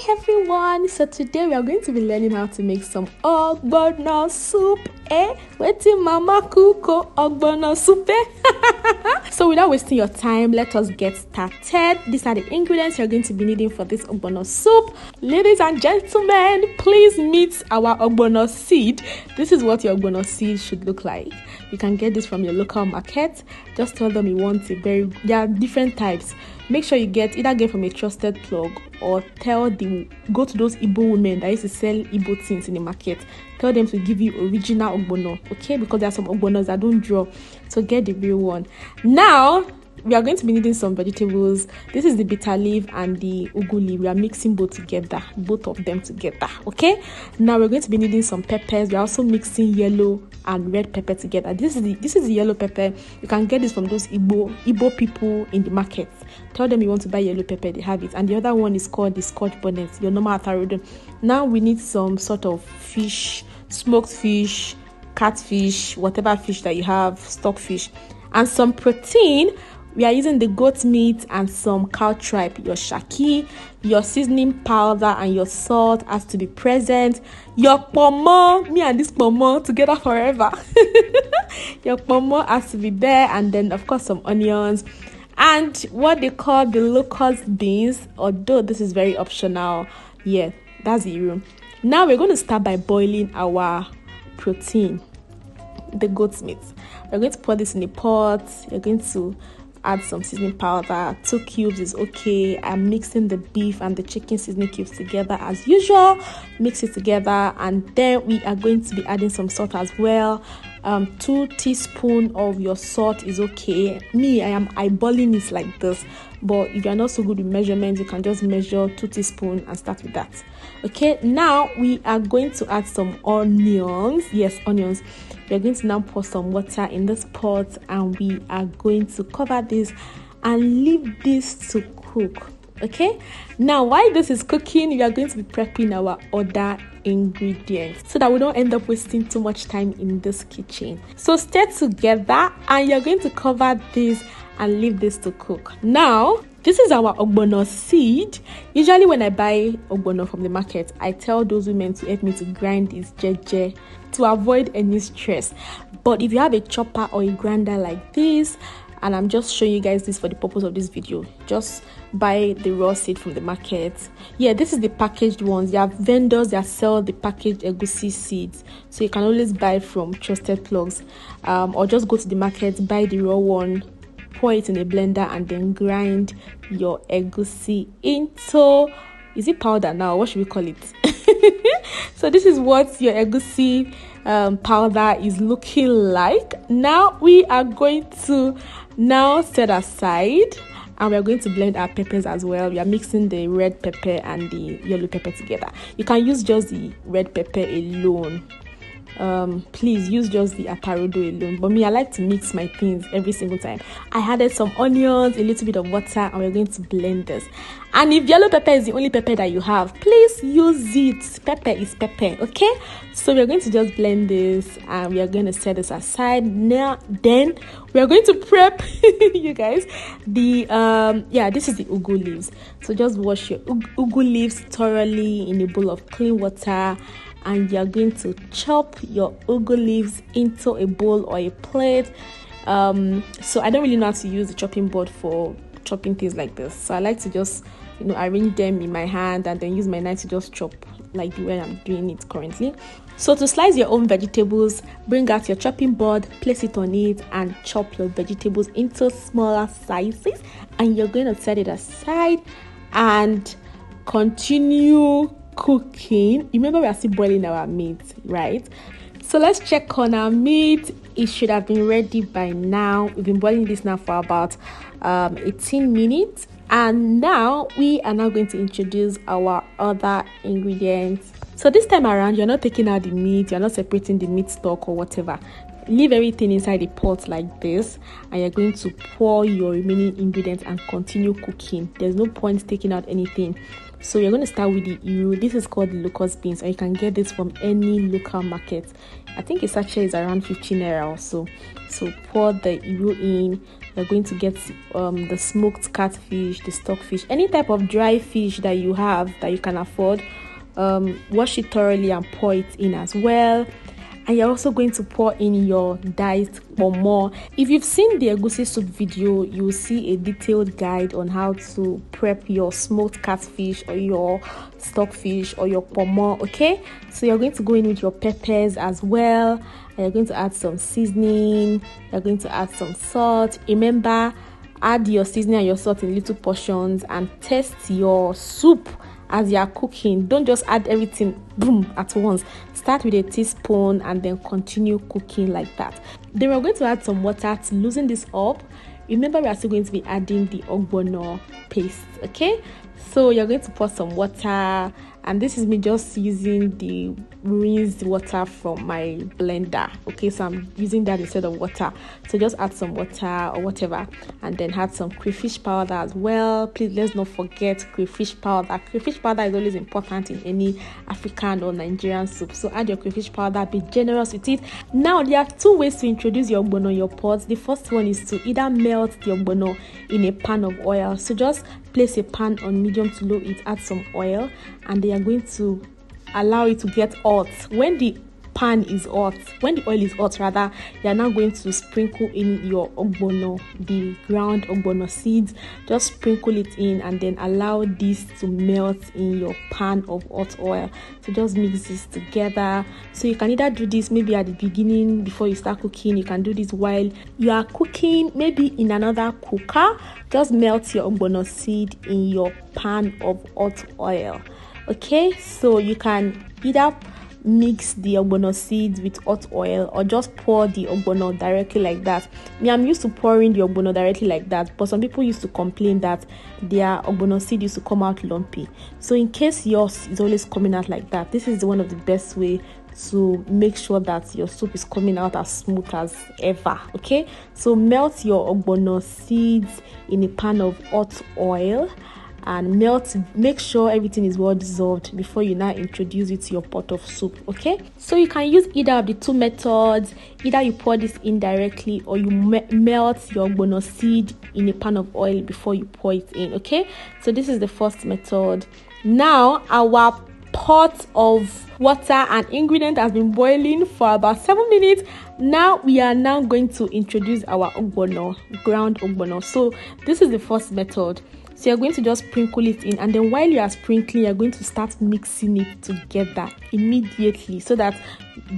Hi everyone, so today we are going to be learning how to make some ogbono soup. Wetin mama cook ogbono soup. So without wasting your time, let us get started. These are the ingredients you're going to be needing for this ogbono soup. Ladies and gentlemen, please meet our ogbono seed. This is what your ogbono seed should look like. You can get this from your local market. Just tell them you want there are different types. Make sure you either get from a trusted plug or go to those Igbo women that used to sell Igbo things in the market. Tell them to give you original ogbono, okay? Because there are some ogbonos that don't draw. So get the real one. Now, we are going to be needing some vegetables. This is the bitter leaf and the ugu leaf. We are mixing both of them together, okay? Now we're going to be needing some peppers. We're also mixing yellow and red pepper together. This is the yellow pepper. You can get this from those Igbo people in the market. Tell them you want to buy yellow pepper, they have it. And the other one is called the Scotch bonnet, your normal atarodo. Now we need some sort of fish, smoked fish, catfish, whatever fish that you have, stockfish, and some protein. We are using the goat meat and some cow tripe. Your shaki, your seasoning powder, and your salt has to be present. Your pomo, me and this pomo together forever. Your pomo has to be there, and then of course some onions and what they call the locust beans, although this is very optional. Yeah, that's the room. Now we're going to start by boiling our protein, the goat's meat. We're going to put this in a pot. You're going to add some seasoning powder. 2 cubes is okay. I'm mixing the beef and the chicken seasoning cubes together as usual. Mix it together, and then we are going to be adding some salt as well. 2 teaspoons of your salt is okay. Me, I am eyeballing it like this, but if you're not so good with measurements, you can just measure 2 teaspoons and start with that. Okay, now we are going to add some onions. Yes, onions. We are going to now pour some water in this pot, and we are going to cover this and leave this to cook. Okay, now while this is cooking, we are going to be prepping our other ingredients so that we don't end up wasting too much time in this kitchen. So stay together, and you're going to cover this and leave this to cook. Now, this is our ogbono seed. Usually when I buy ogbono from the market, I tell those women to help me to grind this jeje to avoid any stress. But if you have a chopper or a grinder like this, and I'm just showing you guys this for the purpose of this video, just buy the raw seed from the market. Yeah, this is the packaged ones. There are vendors that sell the packaged egusi seeds, so you can always buy from trusted plugs, or just go to the market, buy the raw one, pour it in a blender, and then grind your egusi into, is it powder now? What should we call it? So this is what your egusi powder is looking like. Now we are going to set aside, and we are going to blend our peppers as well. We are mixing the red pepper and the yellow pepper together. You can use just the red pepper alone. Please use just the atarodo alone, but me, I like to mix my things every single time. I added some onions, a little bit of water, and we're going to blend this. And if yellow pepper is the only pepper that you have, please use it. Pepper is pepper, okay? So we're going to just blend this, and we are going to set this aside. Now then we are going to prep you guys the this is the ugu leaves. So just wash your ugu leaves thoroughly in a bowl of clean water, and you're going to chop your ugu leaves into a bowl or a plate. So I don't really know how to use the chopping board for chopping things like this, so I like to just arrange them in my hand and then use my knife to just chop like the way I'm doing it currently. So to slice your own vegetables, bring out your chopping board, place it on it, and chop your vegetables into smaller slices, and you're going to set it aside and continue cooking. Remember, we are still boiling our meat, right? So let's check on our meat. It should have been ready by now. We've been boiling this now for about 18 minutes, and now we are now going to introduce our other ingredients. So this time around, you're not taking out the meat, you're not separating the meat stock or whatever. Leave everything inside the pot like this, and you're going to pour your remaining ingredients and continue cooking. There's no point taking out anything. So you're going to start with the iru. This is called the locust beans, or you can get this from any local market. I think a sachet is around 15 naira or so. So pour the iru in. You're going to get the smoked catfish, the stockfish, any type of dry fish that you have that you can afford. Wash it thoroughly and pour it in as well. And you're also going to pour in your diced pomo. If you've seen the egusi soup video, you will see a detailed guide on how to prep your smoked catfish or your stockfish or your pomo. Okay, so you're going to go in with your peppers as well, and you're going to add some seasoning. You're going to add some salt. Remember, add your seasoning and your salt in little portions and test your soup as you are cooking. Don't just add everything boom at once. Start with a teaspoon and then continue cooking like that. Then we're going to add some water to loosen this up. Remember, we are still going to be adding the ogbono paste. Okay, so you're going to pour some water, and this is me just using the rinsed water from my blender. Okay, so I'm using that instead of water. So just add some water or whatever, and then add some crayfish powder as well. Please, let's not forget crayfish powder. Crayfish powder is always important in any African or Nigerian soup. So add your crayfish powder, be generous with it. Now there are two ways to introduce your ogbono in your pot. The first one is to either melt the ogbono in a pan of oil. So just place a pan on medium to low heat, add some oil, and they are going to allow it to get hot. When the pan is hot, when the oil is hot rather, you are now going to sprinkle in your ogbono, the ground ogbono seeds. Just sprinkle it in and then allow this to melt in your pan of hot oil. So just mix this together. So you can either do this maybe at the beginning before you start cooking. You can do this while you are cooking, maybe in another cooker. Just melt your ogbono seed in your pan of hot oil. Okay, so you can either mix the ogbono seeds with hot oil or just pour the ogbono directly like that. Me, I'm used to pouring the ogbono directly like that, but some people used to complain that their ogbono seed used to come out lumpy. So in case yours is always coming out like that, this is one of the best way to make sure that your soup is coming out as smooth as ever. Okay, so melt your ogbono seeds in a pan of hot oil and make sure everything is well dissolved before you now introduce it to your pot of soup. Okay, so you can use either of the two methods. Either you pour this in directly, or you melt your ogbono seed in a pan of oil before you pour it in. Okay, so this is the first method. Now our pot of water and ingredient has been boiling for about 7 minutes. Now we are now going to introduce our ogbono, ground ogbono. So this is the first method. So you're going to just sprinkle it in, and then while you are sprinkling, you're going to start mixing it together immediately so that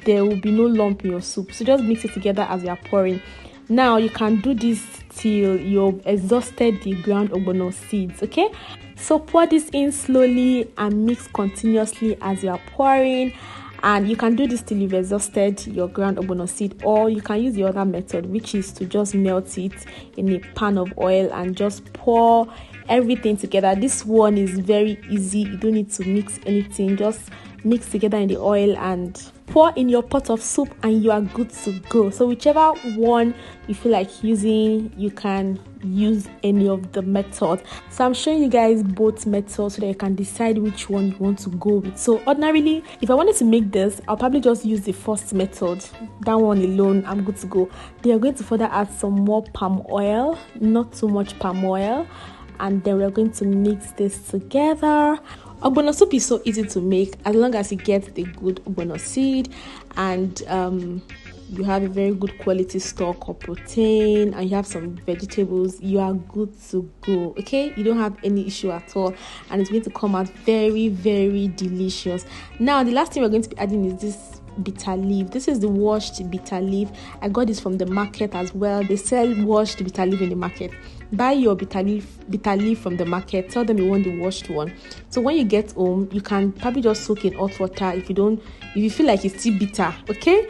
there will be no lump in your soup. So just mix it together as you are pouring. Now you can do this till you've exhausted the ground ogbono seeds. Okay, so pour this in slowly and mix continuously as you are pouring. And you can do this till you've exhausted your ground ogbono seed, or you can use the other method, which is to just melt it in a pan of oil and just pour everything together. This one is very easy. You don't need to mix anything. Just mix together in the oil and pour in your pot of soup, and you are good to go. So whichever one you feel like using, you can use any of the methods. So I'm showing you guys both methods so that you can decide which one you want to go with. So ordinarily, if I wanted to make this, I'll probably just use the first method. That one alone, I'm good to go. Then you're going to further add some more palm oil, not too much palm oil, and then we're going to mix this together. Ogbono soup is so easy to make as long as you get the good ogbono seed and you have a very good quality stock of protein and you have some vegetables. You are good to go. Okay, you don't have any issue at all, and it's going to come out very, very delicious. Now the last thing we're going to be adding is this bitter leaf. This is the washed bitter leaf. I got this from the market as well. They sell washed bitter leaf in the market. Buy your bitter leaf from the market. Tell them you want the washed one. So when you get home, you can probably just soak in hot water. If you feel like it's still bitter, okay,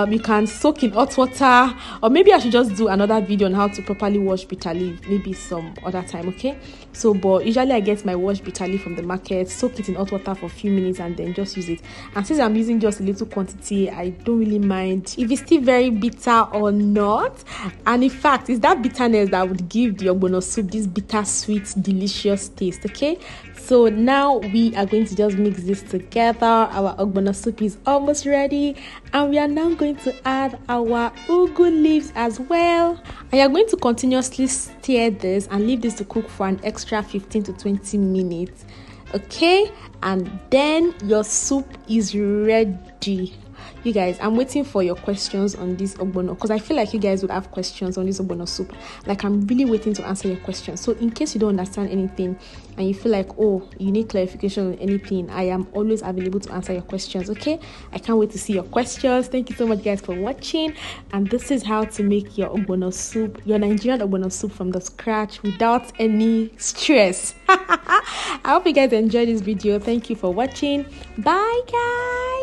you can soak in hot water, or maybe I should just do another video on how to properly wash bitter leaf maybe some other time. Okay, so but usually I get my washed bitter leaf from the market, soak it in hot water for a few minutes and then just use it. And since I'm using just a little quantity, I don't really mind if it's still very bitter or not. And in fact, it's that bitterness that would give the ogbono soup this bitter that sweet, delicious taste. Okay, so now we are going to just mix this together. Our ogbono soup is almost ready, and we are now going to add our ugu leaves as well. And you're going to continuously stir this and leave this to cook for an extra 15 to 20 minutes. Okay, and then your soup is ready. You guys, I'm waiting for your questions on this ogbono, because I feel like you guys would have questions on this ogbono soup. Like, I'm really waiting to answer your questions. So in case you don't understand anything and you feel like, oh, you need clarification on anything, I am always available to answer your questions. Okay, I can't wait to see your questions. Thank you so much, guys, for watching. And this is how to make your ogbono soup, your Nigerian ogbono soup, from the scratch without any stress. I hope you guys enjoyed this video. Thank you for watching. Bye, guys.